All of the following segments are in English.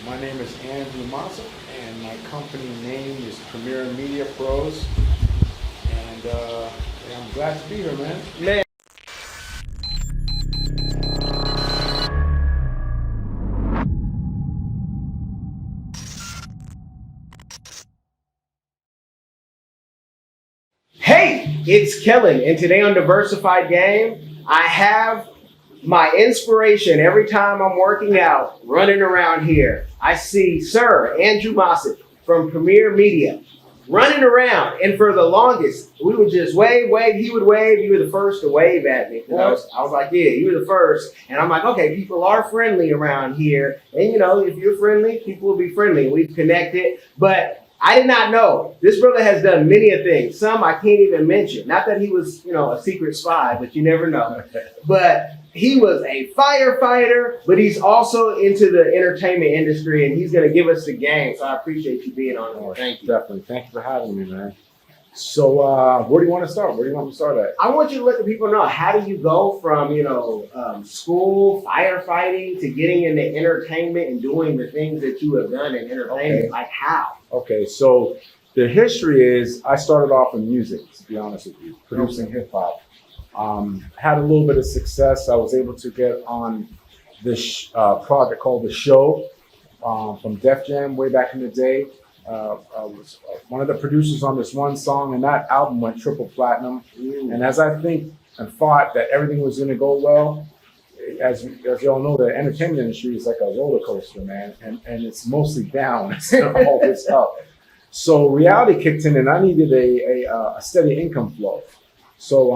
My name is Andrew Mossop, and my company name is Premier Media Pros. And I'm glad to be here, man. Hey, it's Kellen, and today on Diversified Game, I have my inspiration every time I'm working out, running around here. I see Sir Andrew Mossop from Premier Media running around, and for the longest, we would just wave, he would wave. You were the first to wave at me. I was like, yeah, you were the first. And I'm like, okay, people are friendly around here. And you know, if you're friendly, people will be friendly. We've connected, but I did not know. This brother has done many a things. Some I can't even mention. Not that he was, a secret spy, but you never know. But he was a firefighter, but he's also into the entertainment industry, and he's going to give us the game. So I appreciate you being on here. Thank you. Definitely. Thank you for having me, man. So where do you want to start? Where do you want me to start at? I want you to let the people know, how do you go from, school, firefighting, to getting into entertainment and doing the things that you have done in entertainment? Okay. Like how? Okay, so the history is I started off in music, to be honest with you, producing hip hop. Had a little bit of success. I was able to get on this project called The Show from Def Jam way back in the day. I was one of the producers on this one song, and that album went triple platinum. And as I think and thought that everything was going to go well, as you all know, the entertainment industry is like a roller coaster, man, and it's mostly down. It's not always up. So reality kicked in, and I needed a steady income flow. So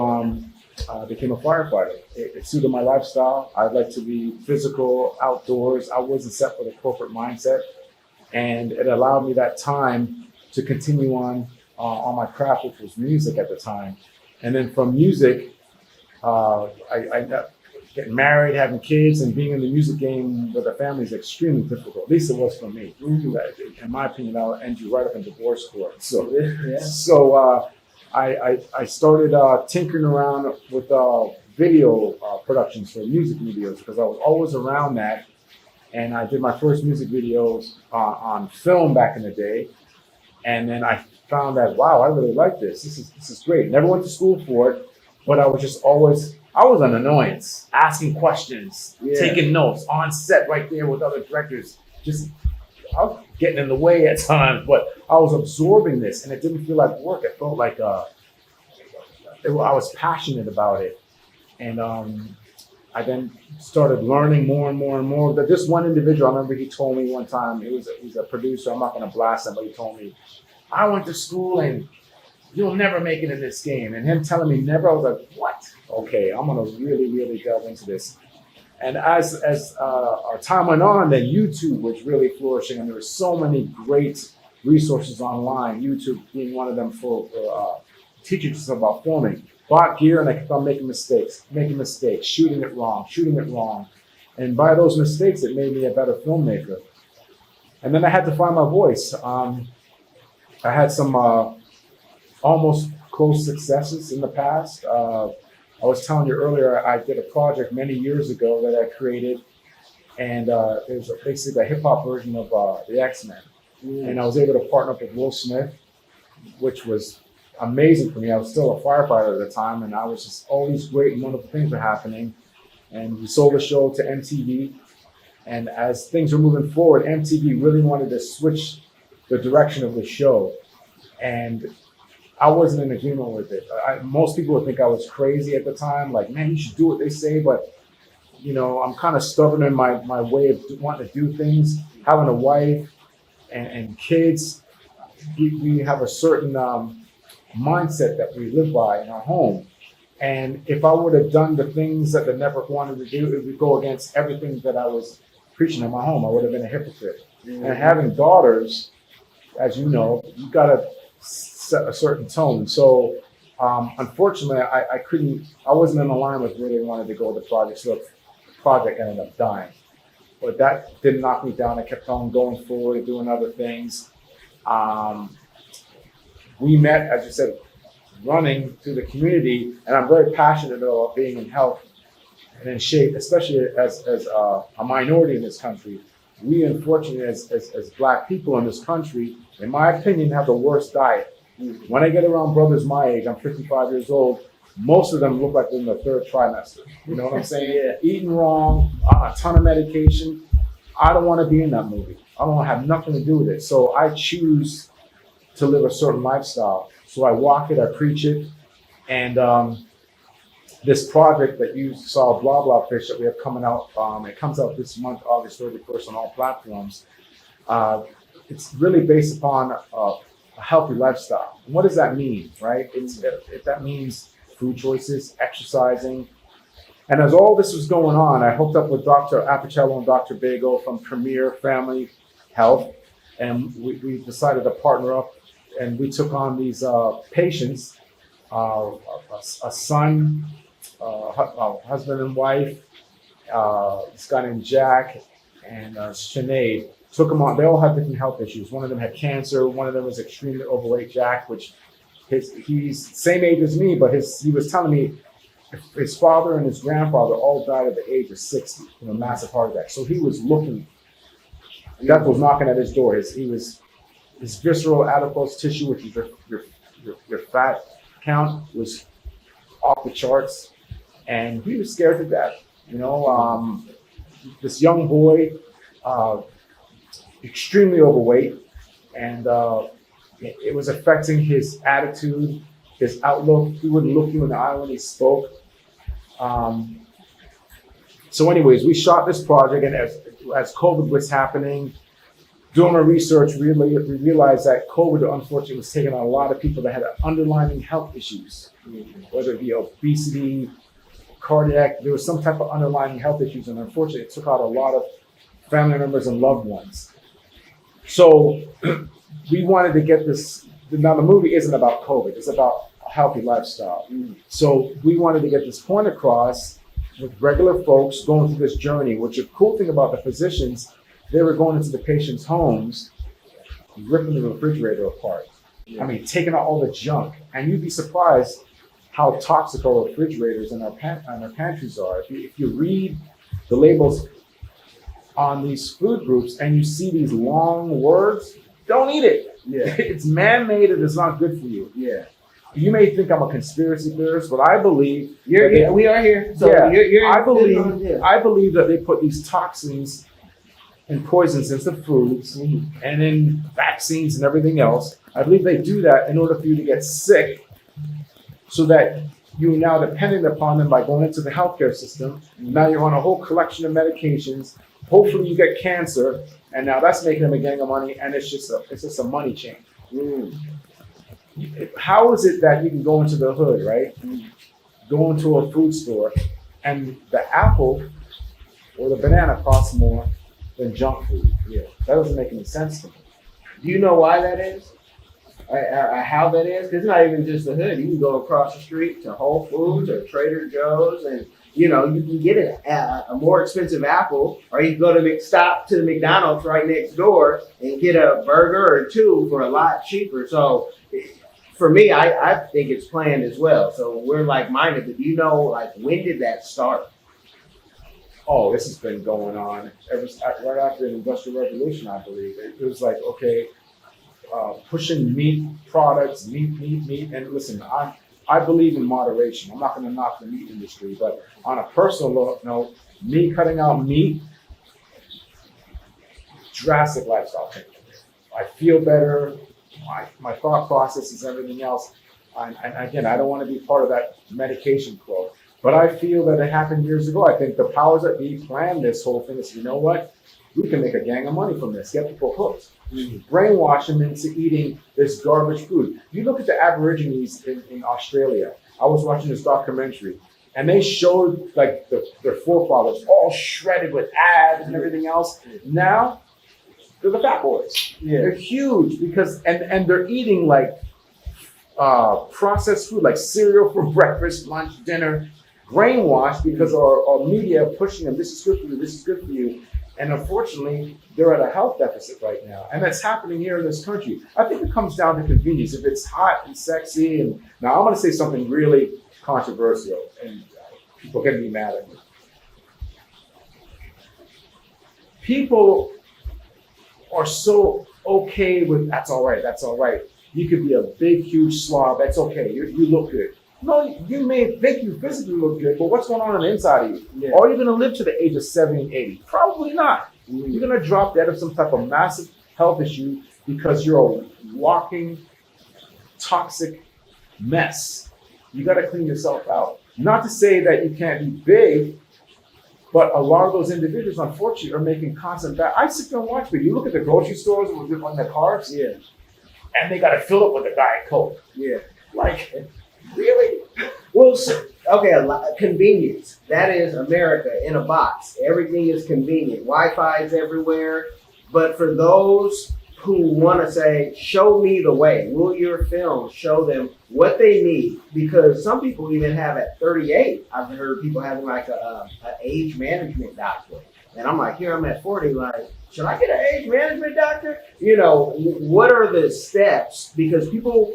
I became a firefighter. It suited my lifestyle. I'd like to be physical, outdoors. I wasn't set for the corporate mindset, and it allowed me that time to continue on my craft, which was music at the time. And then from music, I getting married, having kids, and being in the music game with a family is extremely difficult. At least it was for me. In my opinion, I'll end you right up in divorce court. So I started tinkering around with video productions for music videos, because I was always around that. And I did my first music videos on film back in the day. And then I found that, wow, I really like this. This is great. Never went to school for it, but I was an annoyance, asking questions, taking notes on set right there with other directors. I was getting in the way at times, but I was absorbing this, and it didn't feel like work. It felt like I was passionate about it. And I then started learning more and more and more. But this one individual, I remember he told me one time, he's a producer, I'm not going to blast him, but he told me, I went to school and you'll never make it in this game. And him telling me never, I was like, what? Okay, I'm going to really, really delve into this. And as our time went on, then YouTube was really flourishing, and there were so many great resources online, YouTube being one of them for teaching us about filming. Bought gear, and I kept on making mistakes, shooting it wrong. And by those mistakes, it made me a better filmmaker. And then I had to find my voice. I had some almost close successes in the past. I was telling you earlier, I did a project many years ago that I created, and it was basically a hip hop version of the X-Men. And I was able to partner up with Will Smith, which was amazing for me. I was still a firefighter at the time, and I was just, all these great and wonderful things were happening. And we sold the show to MTV. And as things were moving forward, MTV really wanted to switch the direction of the show. And I wasn't in agreement with it. Most people would think I was crazy at the time. Like, man, you should do what they say. But, I'm kind of stubborn in my way of wanting to do things. Having a wife and kids, we have a certain mindset that we live by in our home. And if I would have done the things that the network wanted to do, it would go against everything that I was preaching in my home. I would have been a hypocrite. And having daughters, as you know, you got to set a certain tone. So unfortunately, I wasn't in line with where they wanted to go with the project. So the project ended up dying. But that didn't knock me down. I kept on going forward, doing other things. We met, as you said, running through the community, and I'm very passionate about being in health and in shape, especially as a minority in this country. we unfortunately as black people in this country, in my opinion, have the worst diet. When I get around brothers my age, I'm 55 years old, most of them look like they're in the third trimester. You know what I'm saying? Yeah. Eating wrong, a ton of medication. I don't want to be in that movie. I don't want to have nothing to do with it. So I choose to live a certain lifestyle. So I walk it, I preach it. And this project that you saw, Blah Blah Fish, that we have coming out, it comes out this month, August 31st on all platforms. It's really based upon a healthy lifestyle. And what does that mean, right? That means food choices, exercising. And as all this was going on, I hooked up with Dr. Apicello and Dr. Bagel from Premier Family Health, and we decided to partner up, and we took on these patients, a son, husband and wife, this guy named Jack, and Sinead. Took them on. They all have different health issues. One of them had cancer. One of them was extremely overweight. Jack, which he's same age as me, but he was telling me his father and his grandfather all died at the age of 60 from a massive heart attack. So he was looking. Death was knocking at his door. His visceral adipose tissue, which is your fat count, was off the charts, and he was scared to death. You know, this young boy. Extremely overweight, and it was affecting his attitude, his outlook. He wouldn't look you in the eye when he spoke. So anyways, we shot this project, and as COVID was happening, doing our research, we realized that COVID, unfortunately, was taking on a lot of people that had underlying health issues, whether it be obesity, cardiac, there was some type of underlying health issues, and unfortunately, it took out a lot of family members and loved ones. So we wanted to get this. Now the movie isn't about COVID; it's about a healthy lifestyle. So we wanted to get this point across with regular folks going through this journey. Which the cool thing about the physicians, they were going into the patients' homes, ripping the refrigerator apart. I mean, taking out all the junk, and you'd be surprised how toxic our refrigerators and our pantries are. If you read the labels on these food groups and you see these long words, don't eat it. Yeah. It's man-made and it's not good for you. Yeah. You may think I'm a conspiracy theorist, but I believe we are here. So yeah, you're I believe that they put these toxins and poisons into foods and in vaccines and everything else. I believe they do that in order for you to get sick, so that you're now dependent upon them by going into the healthcare system. Now you're on a whole collection of medications. Hopefully you get cancer, and now that's making them a gang of money, and it's just a money chain. How is it that you can go into the hood, right? Go into a food store, and the apple or the banana costs more than junk food? Yeah, that doesn't make any sense to me. Do you know why that is? Or how that is? Because it's not even just the hood. You can go across the street to Whole Foods or Trader Joe's, and you can get a more expensive apple, or you can go to the McDonald's right next door and get a burger or two for a lot cheaper. So for me, I think it's planned as well. So we're like-minded. But do you know, like, when did that start? Oh, this has been going on right after the Industrial Revolution, I believe. It was like, okay, pushing meat products, meat. And listen, I believe in moderation. I'm not going to knock the meat industry, but on a personal note, me cutting out meat, drastic lifestyle change. I feel better. My thought processes, everything else. And again, I don't want to be part of that medication club, but I feel that it happened years ago. I think the powers that be planned this whole thing. Is, you know what? We can make a gang of money from this. Get people hooked. Brainwash them into eating this garbage food. You look at the Aborigines in Australia. I was watching this documentary, and they showed like their forefathers all shredded with abs and everything else. Now they're the fat boys. Yeah. They're huge because and they're eating like processed food, like cereal for breakfast, lunch, dinner. Brainwashed because our media are pushing them. This is good for you. This is good for you. And unfortunately, they're at a health deficit right now. And that's happening here in this country. I think it comes down to convenience. If it's hot and sexy, and now I'm going to say something really controversial, and people can be mad at me. People are so okay with that's all right, that's all right. You could be a big, huge slob. That's okay. You look good. No, you may think you physically look good, but what's going on the inside of you? Yeah. Are you going to live to the age of 70, 80? Probably not. You're going to drop dead of some type of massive health issue because you're a walking toxic mess. You got to clean yourself out. Not to say that you can't be big, but a lot of those individuals, unfortunately, are making constant bad. I sit there and watch, but you look at the grocery stores on the cars, Yeah. and they got to fill up with a Diet Coke. Yeah. Like, really? Well, so, okay, convenience. That is America in a box. Everything is convenient. Wi-Fi is everywhere. But for those who want to say, show me the way, will your film show them what they need? Because some people even have at 38, I've heard people having like a age management doctor. And I'm like, here I'm at 40, like, should I get an age management doctor? You know, what are the steps? Because people,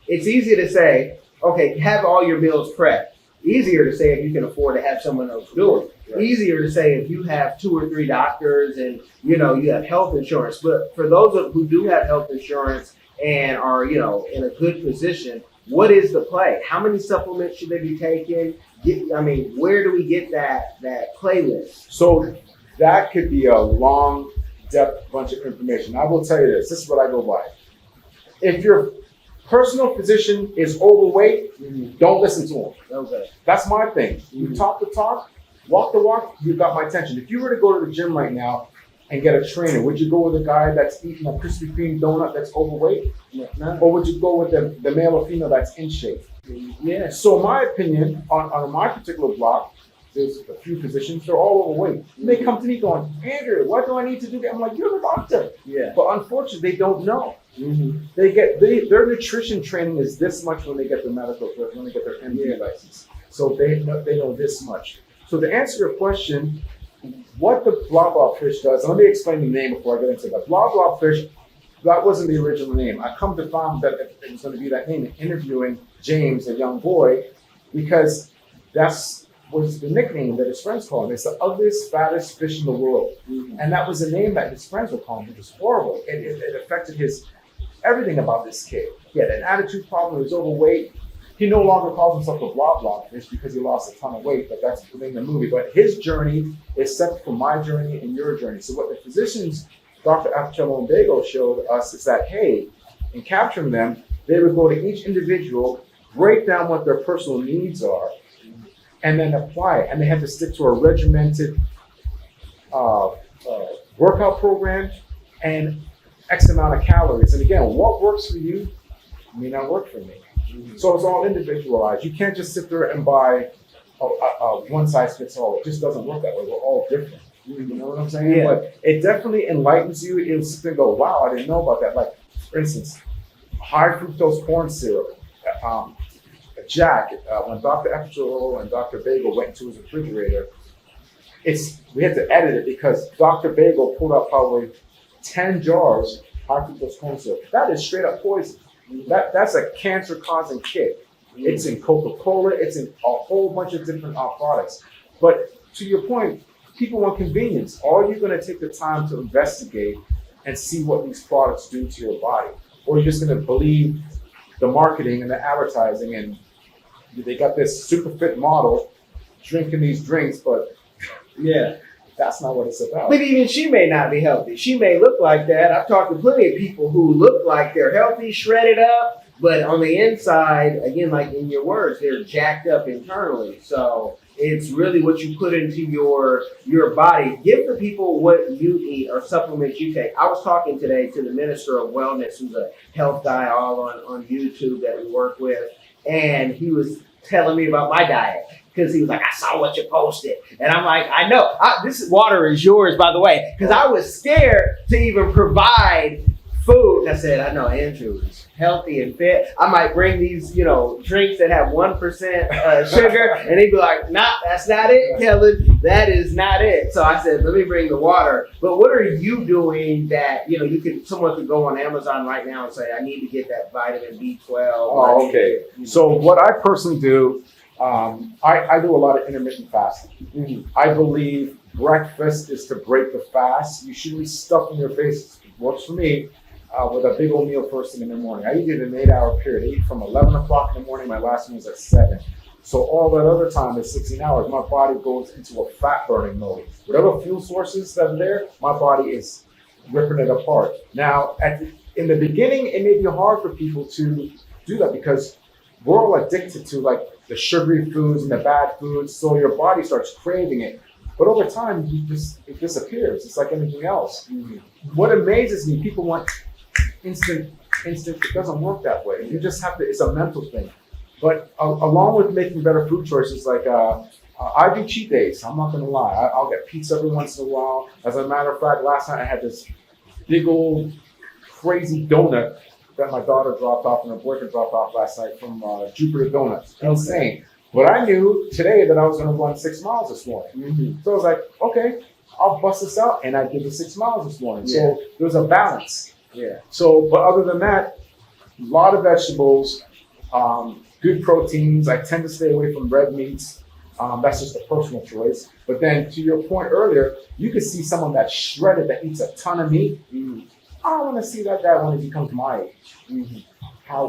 it's easy to say, okay, have all your meals prepped. Easier to say if you can afford to have someone else do it. Right. Easier to say if you have 2 or 3 doctors and you know you have health insurance. But for those who do have health insurance and are in a good position, what is the play? How many supplements should they be taking? Where do we get that playlist? So that could be a long, depth bunch of information. I will tell you this. This is what I go by. If your personal physician is overweight, don't listen to him. Okay. That's my thing. You talk the talk, walk the walk, you've got my attention. If you were to go to the gym right now and get a trainer, would you go with a guy that's eating a Krispy Kreme donut that's overweight? No. Or would you go with the male or female that's in shape? Yeah. So my opinion on my particular block, there's a few physicians, they're all overweight. And they come to me going, Andrew, what do I need to do? I'm like, you're the doctor. Yeah. But unfortunately, they don't know. Mm-hmm. Their nutrition training is this much when they get their when they get their MD license. So they know this much. So to answer your question, what the blah blah fish does, let me explain the name before I get into that. Blah blah fish, that wasn't the original name. I come to find that it was going to be that name in interviewing James, a young boy, because that's was the nickname that his friends called him. It's the ugliest, fattest fish in the world. Mm-hmm. And that was the name that his friends would call him, which was horrible. It affected everything about this kid. He had an attitude problem, he was overweight. He no longer calls himself a blah blah fish because he lost a ton of weight, but that's the movie. But his journey is separate from my journey and your journey. So what the physicians, Dr. Apichello and Bagel, showed us is that, hey, in capturing them, they would go to each individual, break down what their personal needs are, and then apply it. And they have to stick to a regimented workout program and X amount of calories. And again, what works for you may not work for me. Mm-hmm. So it's all individualized. You can't just sit there and buy a one size fits all. It just doesn't work that way. We're all different. You know what I'm saying? Yeah. But it definitely enlightens you. It'll sit there and go, wow, I didn't know about that. Like, for instance, high fructose corn syrup. Jack, when Dr. Apichello and Dr. Bagel went into his refrigerator, we had to edit it because Dr. Bagel pulled out probably 10 jars of high fructose corn syrup. That is straight up poison. That's a cancer-causing kick. It's in Coca-Cola. It's in a whole bunch of different products. But to your point, people want convenience. Are you going to take the time to investigate and see what these products do to your body? Or are you just going to believe the marketing and the advertising and they got this super fit model drinking these drinks, but yeah, that's not what it's about. But even she may not be healthy. She may look like that. I've talked to plenty of people who look like they're healthy, shredded up, but on the inside, again, like in your words, they're jacked up internally. So it's really what you put into your body. Give the people what you eat or supplements you take. I was talking today to the Minister of Wellness, who's a health guy all on YouTube that we work with, and he was telling me about my diet. Because he was like, I saw what you posted. And I'm like, I know. This water is yours, by the way. Because I was scared to even provide food. And I said, I know Andrew is healthy and fit. I might bring these, drinks that have 1% sugar. And he'd be like, nah, that's not it, Kellen. That is not it. So I said, let me bring the water. But what are you doing that, someone could go on Amazon right now and say, I need to get that vitamin B12. Oh, okay. So what I personally do, I do a lot of intermittent fasting. Mm-hmm. I believe breakfast is to break the fast. You shouldn't be stuffing your face works for me, with a big old meal first thing in the morning. I eat it in an 8-hour period. I eat from 11 o'clock in the morning. My last meal is at 7. So all that other time is 16 hours. My body goes into a fat burning mode. Whatever fuel sources that are there, my body is ripping it apart. Now, in the beginning, it may be hard for people to do that because we're all addicted to like the sugary foods and the bad foods. So your body starts craving it. But over time, it disappears. It's like anything else. Mm-hmm. What amazes me, people want instant. It doesn't work that way. You just have to. It's a mental thing. But along with making better food choices, like I do cheat days. I'm not gonna lie. I'll get pizza every once in a while. As a matter of fact, last night I had this big old crazy donut that my daughter dropped off and her boyfriend dropped off last night from Jupiter Donuts. Insane. But I knew today that I was gonna run 6 miles this morning. Mm-hmm. So I was like, okay, I'll bust this out, and I did the 6 miles this morning. Yeah. So there's a balance. Yeah. So, but other than that, a lot of vegetables. Good proteins. I tend to stay away from red meats. That's just a personal choice. But then to your point earlier, you could see someone that's shredded that eats a ton of meat. Mm-hmm. I want to see that guy when he becomes my age. Mm-hmm.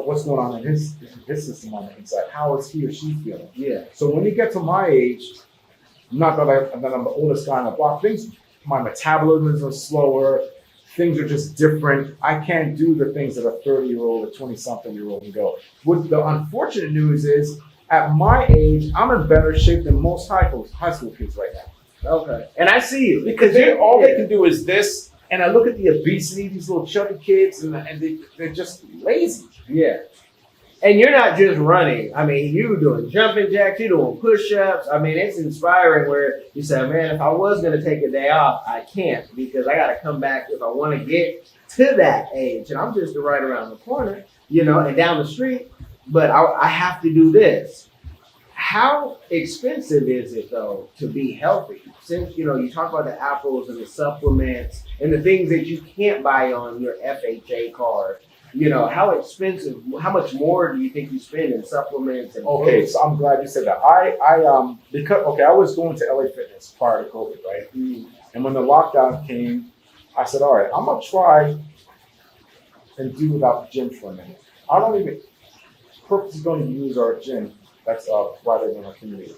What's going on in his system on the inside? How is he or she feeling? Yeah. So when you get to my age, not that I'm the oldest guy on the block, my metabolism is slower. Things are just different. I can't do the things that a 30-year-old or 20-something-year-old can go. What the unfortunate news is, at my age, I'm in better shape than most high school kids right now. Okay. And I see you. Because all they can do is this, and I look at the obesity, these little chubby kids, and they're just lazy. Yeah. And you're not just running. I mean, you're doing jumping jacks, you're doing push-ups. I mean, it's inspiring where you say, man, if I was going to take a day off, I can't because I got to come back if I want to get to that age. And I'm just right around the corner, and down the street, but I have to do this. How expensive is it, though, to be healthy? Since, you talk about the apples and the supplements and the things that you can't buy on your FHA card. How expensive, how much more do you think you spend in supplements and food? So I'm glad you said that. I was going to LA Fitness prior to COVID, right? Mm-hmm. And when the lockdown came, I said, all right, I'm going to try and do without the gym for a minute. I don't even purposely going to use our gym that's right in our community.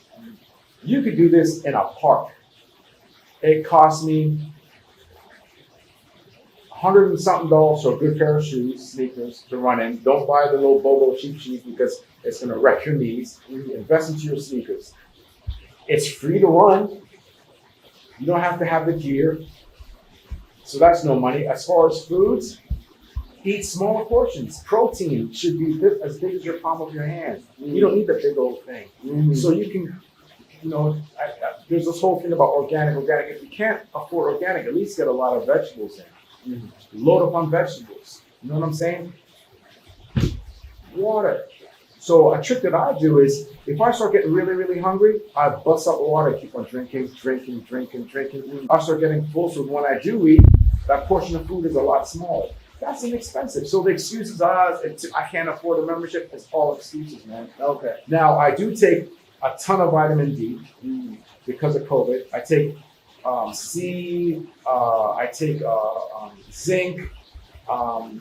You could do this in a park. It cost me $100 and something for a good pair of shoes, sneakers to run in. Don't buy the little BOGO cheap shoes because it's going to wreck your knees. Invest into your sneakers. It's free to run. You don't have to have the gear. So that's no money. As far as foods, eat smaller portions. Protein should be as big as your palm of your hand. You don't need the big old thing. So you can, there's this whole thing about organic. If you can't afford organic, at least get a lot of vegetables in. Load up on vegetables. You know what I'm saying? Water. So a trick that I do is if I start getting really, really hungry, I bust up water, keep on drinking. I start getting full. So when I do eat, that portion of food is a lot smaller. That's inexpensive. So the excuses are, I can't afford a membership. It's all excuses, man. Okay. Now I do take a ton of vitamin D because of COVID. I take C, I take zinc, I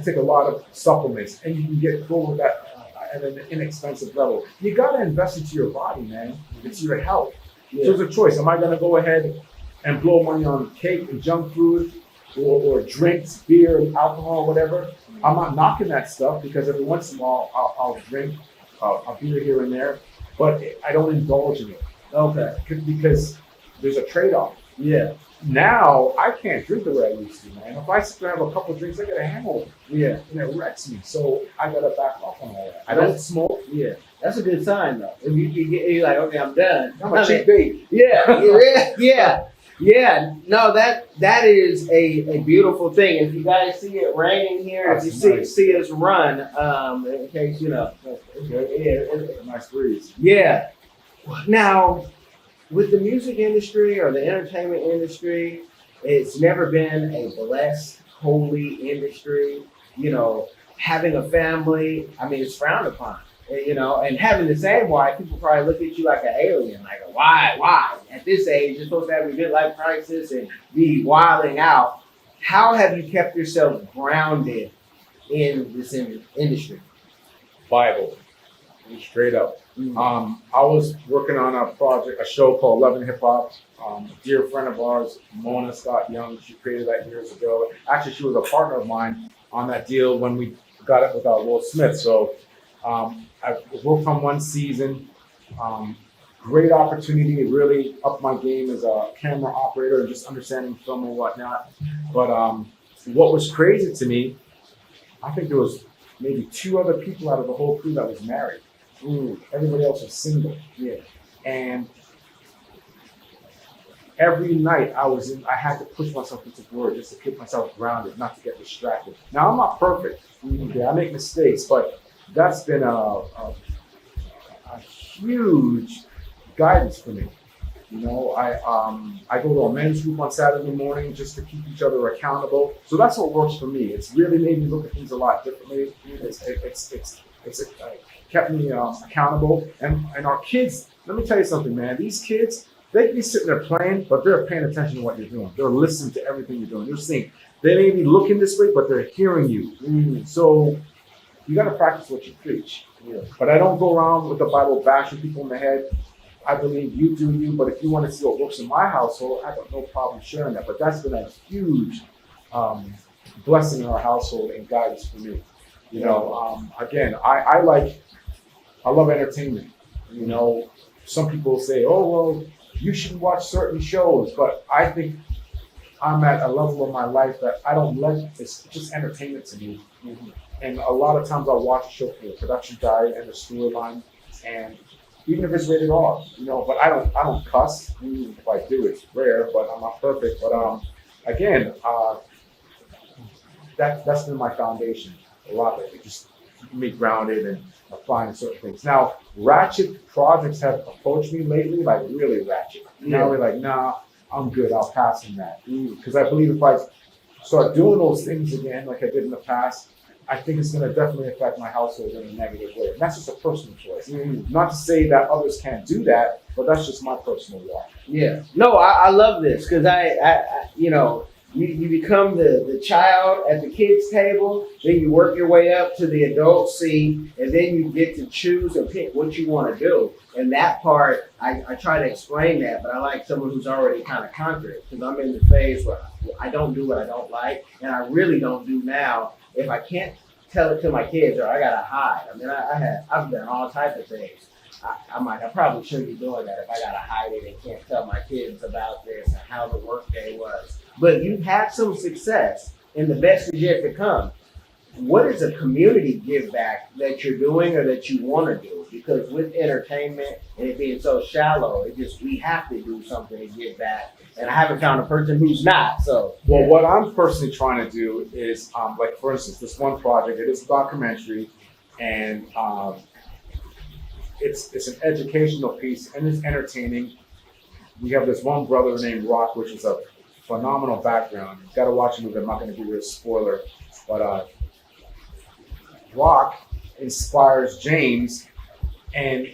take a lot of supplements, and you can get full with that at an inexpensive level. You got to invest into your body, man, into your health. Yeah. So it's a choice. Am I going to go ahead and blow money on cake and junk food or drinks, beer, and alcohol, whatever? I'm not knocking that stuff because every once in a while I'll drink a beer here and there, but I don't indulge in it. Okay. Because there's a trade-off. Yeah. Now I can't drink the way I used to, man. If I sit there and have a couple of drinks, I get a hangover. Yeah. And it wrecks me. So I gotta back off on all that. I don't smoke. Yeah. That's a good sign though. If you're like, okay, I'm done. I'm a cheap bait. Yeah. Yeah. No, that is a beautiful thing. If you guys see it raining here, if you see us run, in case nice breeze. Yeah. Now, with the music industry or the entertainment industry, it's never been a blessed, holy industry. Having a family, it's frowned upon. And having the same wife, people probably look at you like an alien, like, why? At this age, you're supposed to have a midlife crisis and be wilding out. how have you kept yourself grounded in this industry? Bible, straight up. I was working on a show called Love and Hip Hop. A dear friend of ours, Mona Scott Young, she created that years ago. Actually, she was a partner of mine on that deal when we got it with Will Smith. So I worked on one season. Great opportunity. It really upped my game as a camera operator and just understanding film and whatnot. But what was crazy to me, I think there was maybe 2 other people out of the whole crew that was married. Everybody else was single. Yeah. And every night I had to push myself into work just to keep myself grounded, not to get distracted. Now I'm not perfect. Okay, I make mistakes, but that's been a huge guidance for me. You know, I go to a men's group on Saturday morning just to keep each other accountable. So that's what works for me. It's really made me look at things a lot differently. It's kept me accountable. And our kids, let me tell you something, man. These kids, they can be sitting there playing, but they're paying attention to what you're doing. They're listening to everything you're doing. They're seeing. They may be looking this way, but they're hearing you. So you got to practice what you preach. Yeah. But I don't go around with the Bible bashing people in the head. I believe you do you, but if you want to see what works in my household, I have no problem sharing that. But that's been a huge blessing in our household and guidance for me. You know, again, I love entertainment. You know, some people say, oh, well, you should watch certain shows, but I think I'm at a level of my life that I don't let, it's just entertainment to me. And a lot of times I'll watch a show for the production value and the storyline, and even if it's rated R, you know, but I don't cuss. If I do, it's rare, but I'm not perfect. But again, that's been my foundation. A lot of it just keeping me grounded and applying certain things. Now, ratchet projects have approached me lately, like really ratchet. Now we're like, nah, I'm good. I'll pass on that because I believe if I start doing those things again, like I did in the past, I think it's going to definitely affect my household in a negative way. And that's just a personal choice. Not to say that others can't do that, but that's just my personal walk. Yeah. No, I love this because I you know, you become the child at the kids' table, then you work your way up to the adult seat, and then you get to choose and pick what you want to do. And that part, I try to explain that, but I like someone who's already kind of conquered it because I'm in the phase where I don't do what I don't like, and I really don't do now. If I can't tell it to my kids, or I gotta hide. I mean, I've done all types of things. I probably shouldn't be doing that if I gotta hide it and can't tell my kids about this and how the work day was. But you've had some success, and the best is yet to come. What is a community give back that you're doing or that you want to do? Because with entertainment and it being so shallow, we have to do something to give back. And I haven't found a person who's not. So, well, what I'm personally trying to do is, like for instance, this one project. It is a documentary, and it's an educational piece and it's entertaining. We have this one brother named Rock, which is a phenomenal background. You've got to watch the movie. I'm not going to give you a spoiler, but Rock inspires James, and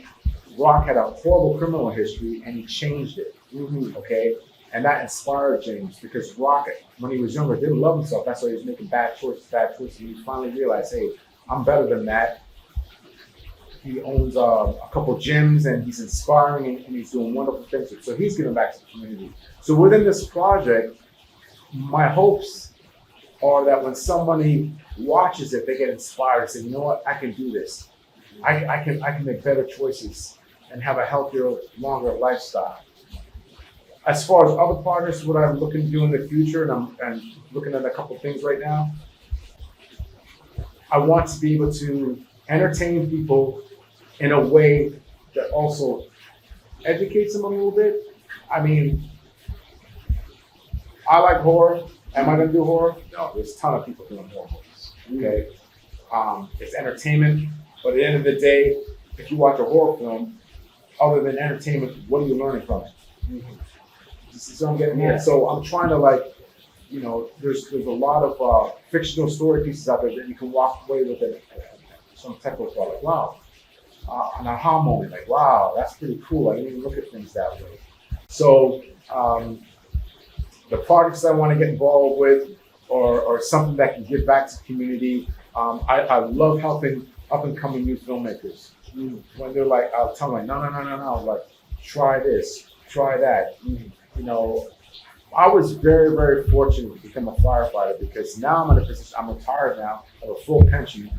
Rock had a horrible criminal history, and he changed it. Okay, and that inspired James because Rock, when he was younger, didn't love himself. That's why he was making bad choices. And he finally realized, hey, I'm better than that. He owns a couple gyms, and he's inspiring, and he's doing wonderful things. So he's giving back to the community. So within this project, my hopes are that when somebody watches it, they get inspired and say, you know what, I can do this. I can make better choices and have a healthier, longer lifestyle. As far as other projects, what I'm looking to do in the future, and I'm looking at a couple things right now, I want to be able to entertain people in a way that also educates them a little bit. I mean, I like horror. Am I going to do horror? No, there's a ton of people doing horror movies. Okay, it's entertainment, but at the end of the day, if you watch a horror film, other than entertainment, what are you learning from it? So I'm getting at. So I'm trying to there's a lot of fictional story pieces out there that you can walk away with it. Some type of like, wow, an aha moment, like, wow, that's pretty cool. I didn't even look at things that way. So the projects I want to get involved with or something that can give back to the community. I love helping up and coming new filmmakers. When they're like, I'll tell them like, no, like, try this, try that. You know, I was very, very fortunate to become a firefighter because now I'm in a position, I'm retired now, I have a full pension,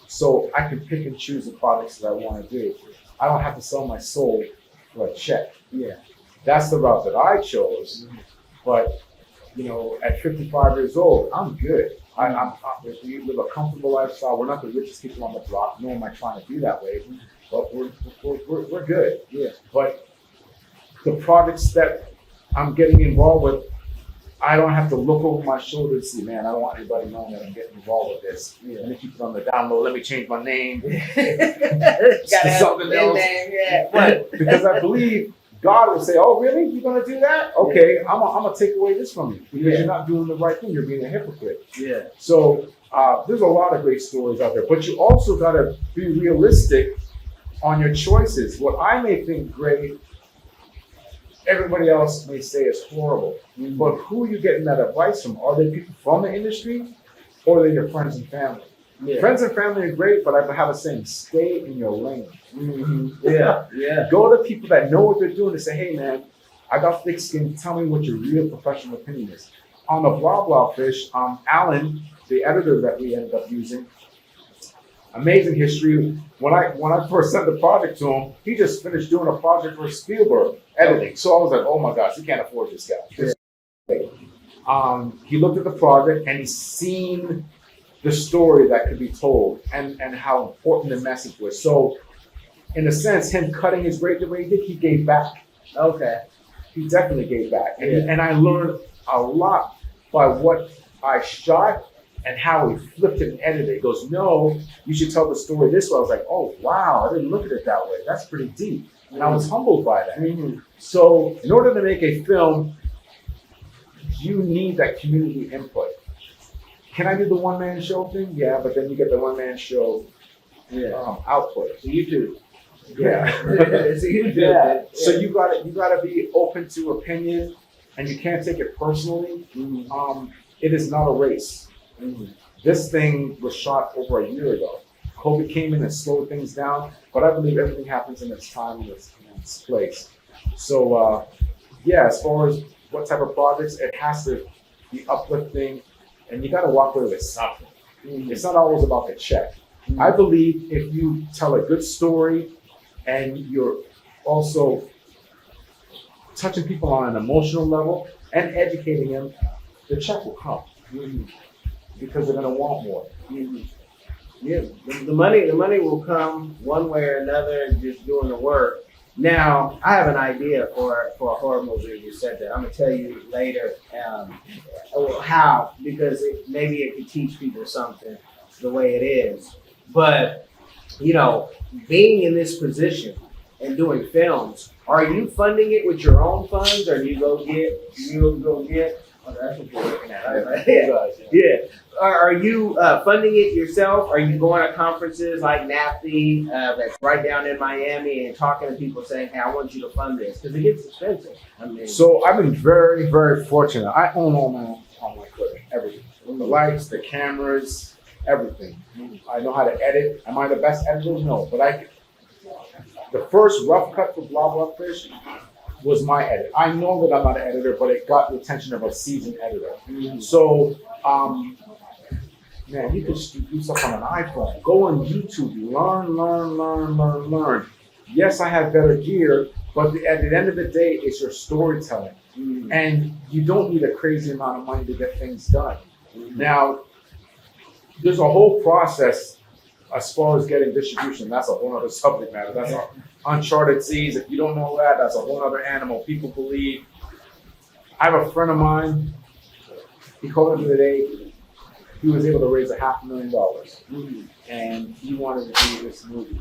so I can pick and choose the projects that I want to do. I don't have to sell my soul for a check. Yeah. That's the route that I chose. But, you know, at 55 years old, I'm good. We live a comfortable lifestyle. We're not the richest people on the block, nor am I trying to be that way, but we're good. Yeah. But the projects that I'm getting involved with, I don't have to look over my shoulder and see, man, I don't want anybody knowing that I'm getting involved with this. Yeah. Let me keep it on the down low. Let me change my name. Gotta have Something else. name, yeah. But because I believe God will say, oh, really? You're going to do that? Okay, I'm going to take away this from you because you're not doing the right thing. You're being a hypocrite. Yeah. So there's a lot of great stories out there, but you also got to be realistic on your choices. What I may think great, everybody else may say is horrible. But who are you getting that advice from? Are they people from the industry or are they your friends and family? Yeah. Friends and family are great, but I have a saying, stay in your lane. Yeah. Go to people that know what they're doing and say, hey man, I got thick skin, tell me what your real professional opinion is. On the Blah Blah Fish, Alan, the editor that we ended up using, amazing history. When I first sent the project to him, he just finished doing a project for Spielberg editing. So I was like, oh my gosh, you can't afford this guy. He looked at the project and he's seen the story that could be told and how important the message was. So in a sense, him cutting his rate the way he did, he gave back. Okay. He definitely gave back. And I learned a lot by what I shot and how he flipped it and edited it. He goes, no, you should tell the story this way. I was like, oh, wow, I didn't look at it that way. That's pretty deep. And I was humbled by that. So in order to make a film, you need that community input. Can I do the one-man show thing? Yeah, but then you get the one-man show output. So you do. Yeah. So you do. Yeah. So you gotta be open to opinion, and you can't take it personally. It is not a race. This thing was shot over a year ago. COVID came in and slowed things down, but I believe everything happens in its time and its place. So as far as what type of projects, it has to be uplifting, and you got to walk away with something. It's not always about the check. I believe if you tell a good story and you're also touching people on an emotional level and educating them, the check will come because they're going to want more. Yeah, the money will come one way or another, just doing the work. Now, I have an idea for a horror movie. You said that. I'm gonna tell you later how, because maybe it could teach people something the way it is. But you know, being in this position and doing films, are you funding it with your own funds, or do you go get? Oh, that's what you're looking at. Yeah. Are you funding it yourself? Are you going to conferences like NAFTE that's right down in Miami and talking to people saying, hey, I want you to fund this? Because it gets expensive. I mean, so I've been very, very fortunate. I own all my equipment, everything. The lights, the cameras, everything. I know how to edit. Am I the best editor? No. But the first rough cut for Blah Blah Fish was my edit. I know that I'm not an editor, but it got the attention of a seasoned editor. So, man, you can do stuff on an iPhone. Go on YouTube, learn. Yes, I have better gear, but at the end of the day, it's your storytelling. And you don't need a crazy amount of money to get things done. Now, there's a whole process as far as getting distribution. That's a whole other subject matter. That's uncharted seas. If you don't know that, that's a whole other animal. People believe. I have a friend of mine. He called me today. He was able to raise $500,000, and he wanted to do this movie,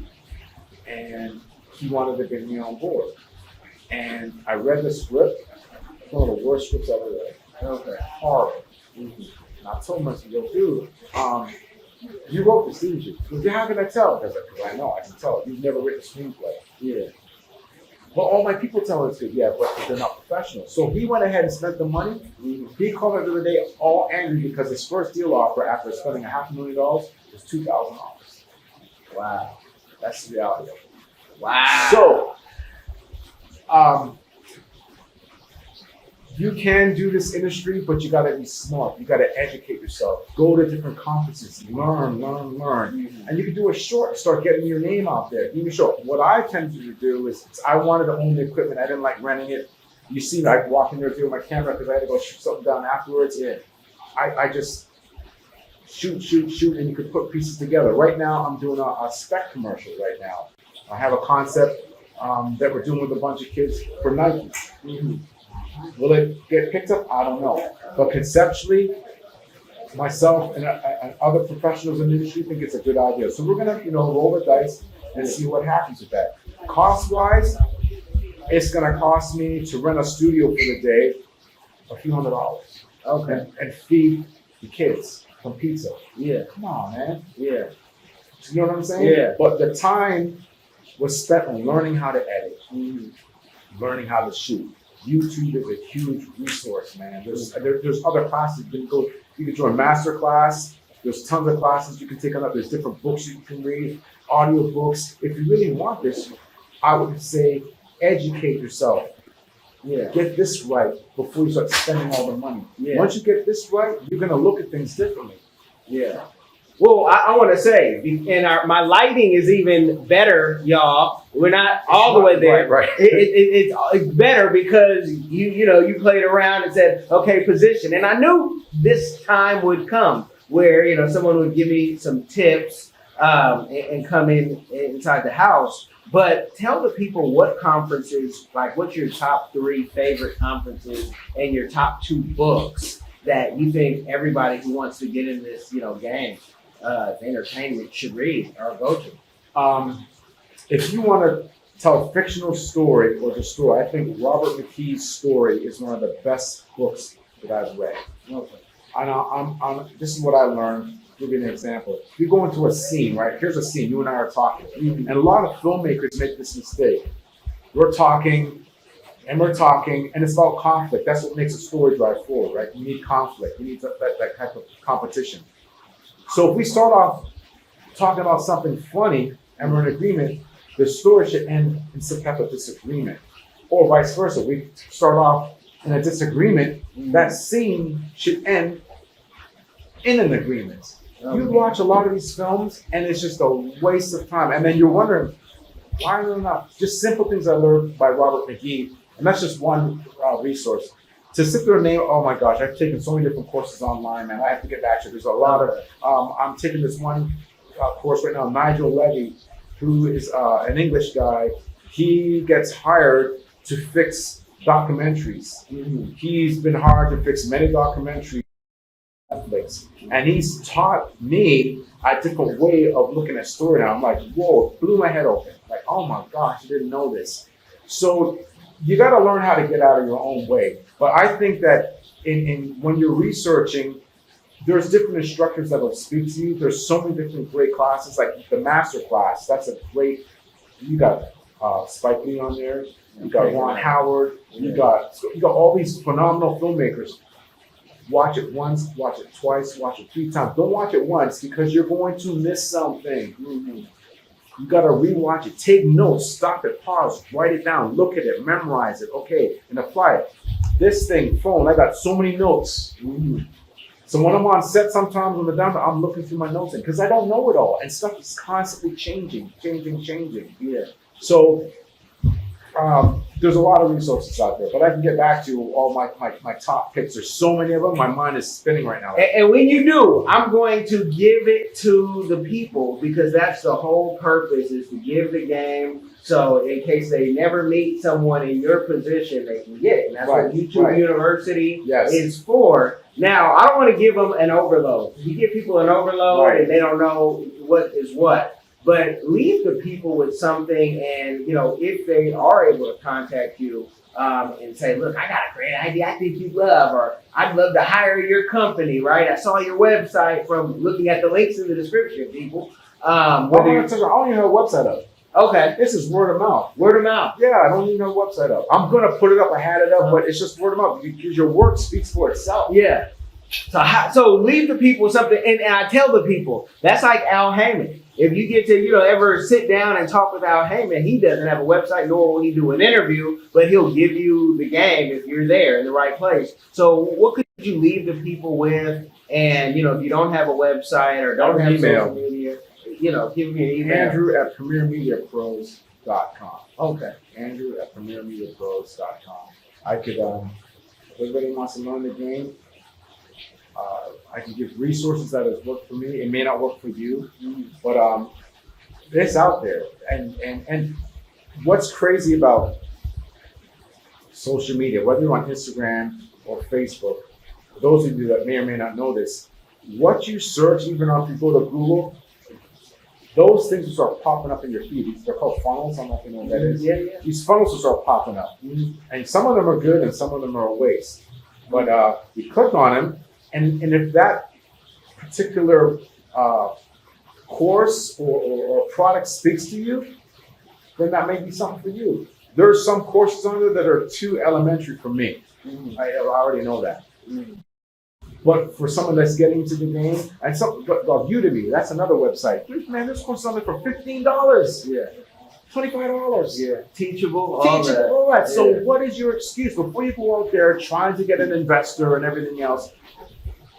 and he wanted to get me on board. And I read the script. It's one of the worst scripts I've ever read. Okay, horrible. And I told him, I said, yo, dude, you wrote this, didn't you? He goes, yeah, how can I tell? I was like, because I know, I can tell. You've never written a screenplay. Yeah. Well, all my people tell us good. Yeah, but they're not professional. So he went ahead and spent the money. He called me the other day all angry because his first deal offer after spending $500,000 was $2,000. Wow. That's the reality of it. Wow. So, you can do this industry, but you got to be smart. You got to educate yourself. Go to different conferences, learn. And you can do a short, start getting your name out there. Even short. What I tended to do is I wanted to own the equipment. I didn't like renting it. You see me, I walk in there doing my camera because I had to go shoot something down afterwards. Yeah. I just shoot, and you could put pieces together. Right now, I'm doing a spec commercial right now. I have a concept that we're doing with a bunch of kids for Nike. Will it get picked up? I don't know. But conceptually, myself and other professionals in the industry think it's a good idea. So we're gonna, roll the dice and see what happens with that. Cost-wise, it's gonna cost me to rent a studio for the day a few $100s. Okay. And feed the kids some pizza. Yeah. Come on, man. Yeah. You know what I'm saying? Yeah. But the time was spent on learning how to edit, learning how to shoot. YouTube is a huge resource, man. There's other classes you can go. You can join master class. There's tons of classes you can take on that. There's different books you can read, audio books. If you really want this, I would say educate yourself. Yeah. Get this right before you start spending all the money. Yeah. Once you get this right, you're gonna look at things differently. Yeah. Well, I want to say, and my lighting is even better, y'all. We're not all the way there. Right. It's better because you played around and said, okay, position. And I knew this time would come where someone would give me some tips and come inside the house. But tell the people what conferences, like what's your top 3 favorite conferences and your top 2 books that you think everybody who wants to get in this game. Entertainment should read or go to. If you want to tell a fictional story or the story, I think Robert Mcgee's story is one of the best books that I've read. Okay. And this is what I learned. I'll give you an example. You go into a scene, right? Here's a scene. You and I are talking, and a lot of filmmakers make this mistake. We're talking, and it's about conflict. That's what makes a story drive forward, right? You need conflict. You need that type of competition. So if we start off talking about something funny and we're in agreement, the story should end in some type of disagreement. Or vice versa. We start off in a disagreement, that scene should end in an agreement. Okay. You watch a lot of these films and it's just a waste of time. And then you're wondering, why are they not? Just simple things I learned by Robert Mcgee, and that's just one resource. To sit there and name, oh my gosh, I've taken so many different courses online, man. I have to get back to it. There's a lot of, I'm taking this one course right now, Nigel Levy, who is an English guy. He gets hired to fix documentaries. He's been hired to fix many documentaries on Netflix. And he's taught me a different way of looking at story now. I'm like, whoa, it blew my head open. Like, oh my gosh, I didn't know this. So you got to learn how to get out of your own way. But I think that when you're researching, there's different instructors that will speak to you. There's so many different great classes, like the master class. That's a great. You got Spike Lee on there. You got Ron Howard. You got all these phenomenal filmmakers. Watch it once, watch it twice, watch it 3 times. Don't watch it once because you're going to miss something. You got to rewatch it. Take notes. Stop it. Pause. Write it down. Look at it. Memorize it. Okay, and apply it. This thing, phone. I got so many notes. So when I'm on set, sometimes on the down, I'm looking through my notes because I don't know it all, and stuff is constantly changing. Yeah. So there's a lot of resources out there, but I can get back to all my top picks. There's so many of them. My mind is spinning right now. And when you do, I'm going to give it to the people because that's the whole purpose is to give the game. So in case they never meet someone in your position, they can get it. And that's what YouTube University is for. Now, I don't want to give them an overload. You give people an overload and they don't know what is what. But leave the people with something, and if they are able to contact you and say, "Look, I got a great idea. I think you'd love," or "I'd love to hire your company." Right? I saw your website from looking at the links in the description. People, I don't even have a website up. Okay. This is word of mouth. Word of mouth. Yeah, I don't even have a website up. I'm gonna put it up. I had it up, but it's just word of mouth because your work speaks for itself. Yeah. So leave the people something, and I tell the people that's like Al Heyman. If you get to ever sit down and talk with Al Heyman, he doesn't have a website, nor will he do an interview, but he'll give you the game if you're there in the right place. So what could you leave the people with? And if you don't have a website or don't have social media, give me an email. Andrew@premiermediapros.com. Okay. Andrew@premiermediapros.com. I could, if everybody wants to learn the game, I can give resources that has worked for me. It may not work for you, but it's out there. And what's crazy about social media, whether you're on Instagram or Facebook, for those of you that may or may not know this, what you search, even if you go to Google, those things will start popping up in your feed. They're called funnels. I don't know if you know what that is. Yeah. These funnels will start popping up. And some of them are good and some of them are a waste. But you click on them, and if that particular course or product speaks to you, then that may be something for you. There are some courses on there that are too elementary for me. I already know that. But for someone that's getting into the game, and Udemy, that's another website. Man, this course is on there for $15. Yeah. $25. Yeah. Teachable. All that. Yeah. So what is your excuse before you go out there trying to get an investor and everything else?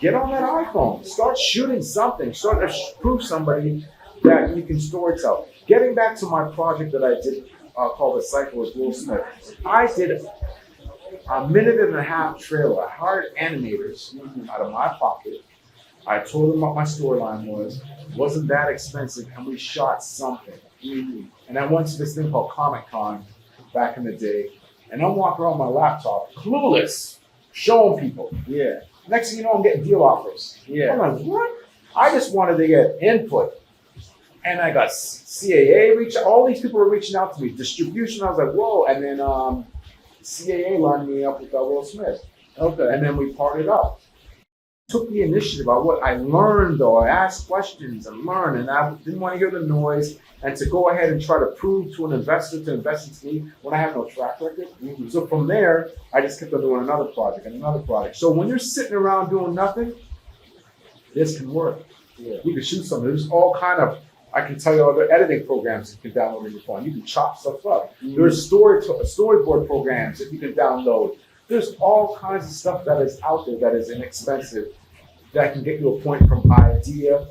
Get on that iPhone. Start shooting something. Start to prove somebody that you can storytell. Getting back to my project that I did called The Cycle with Will Smith. I did a 1.5-minute trailer. I hired animators out of my pocket. I told them what my storyline was. It wasn't that expensive, and we shot something. And I went to this thing called Comic-Con back in the day, and I'm walking around my laptop, clueless, showing people. Yeah. Next thing you know, I'm getting deal offers. Yeah. I'm like, what? I just wanted to get input. And I got CAA all these people were reaching out to me. Distribution, I was like, whoa. And then CAA lined me up with Will Smith. Okay. And then we partnered up. Took the initiative. I learned though. I asked questions and learned, and I didn't want to hear the noise. And to go ahead and try to prove to an investor to invest into me when I have no track record. So from there, I just kept on doing another project and another project. So when you're sitting around doing nothing, this can work. Yeah. You can shoot something. There's all kind of, I can tell you other editing programs you can download on your phone. You can chop stuff up. There's storyboard programs that you can download. There's all kinds of stuff that is out there that is inexpensive that can get you a point from idea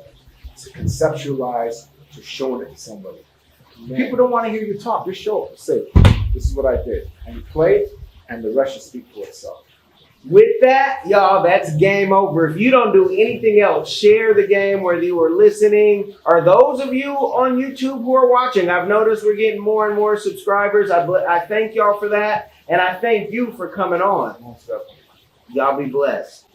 to conceptualize to showing it to somebody. People don't want to hear you talk. Just show it. Say, this is what I did. And you play it, and the rest should speak for itself. With that, y'all, that's game over. If you don't do anything else, share the game whether you are listening or those of you on YouTube who are watching. I've noticed we're getting more and more subscribers. I thank y'all for that, and I thank you for coming on. Most definitely. Y'all be blessed.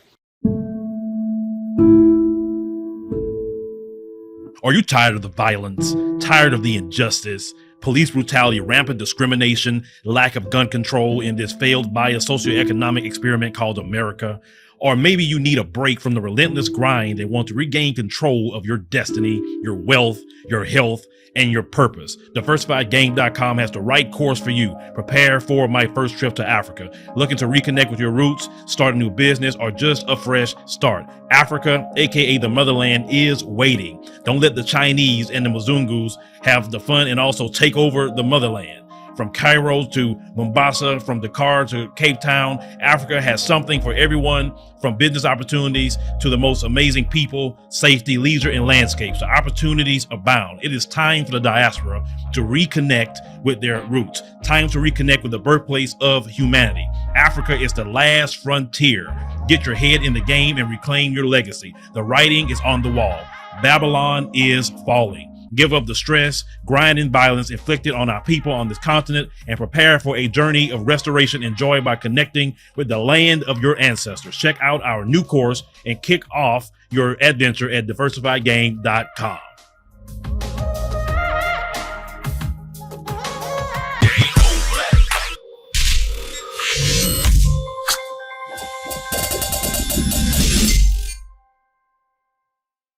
Are you tired of the violence, tired of the injustice, police brutality, rampant discrimination, lack of gun control in this failed biased socioeconomic experiment called America? Or maybe you need a break from the relentless grind and want to regain control of your destiny, your wealth, your health, and your purpose. Diversifiedgame.com has the right course for you. Prepare for my first trip to Africa. Looking to reconnect with your roots, start a new business, or just a fresh start. Africa, aka the motherland, is waiting. Don't let the Chinese and the Mzungus have the fun and also take over the motherland. From Cairo to Mombasa, from Dakar to Cape Town, Africa has something for everyone, from business opportunities to the most amazing people, safety, leisure, and landscapes. The opportunities abound. It is time for the diaspora to reconnect with their roots. Time to reconnect with the birthplace of humanity. Africa is the last frontier. Get your head in the game and reclaim your legacy. The writing is on the wall. Babylon is falling. Give up the stress, grind, and violence inflicted on our people on this continent and prepare for a journey of restoration and joy by connecting with the land of your ancestors. Check out our new course and kick off your adventure at diversifiedgame.com.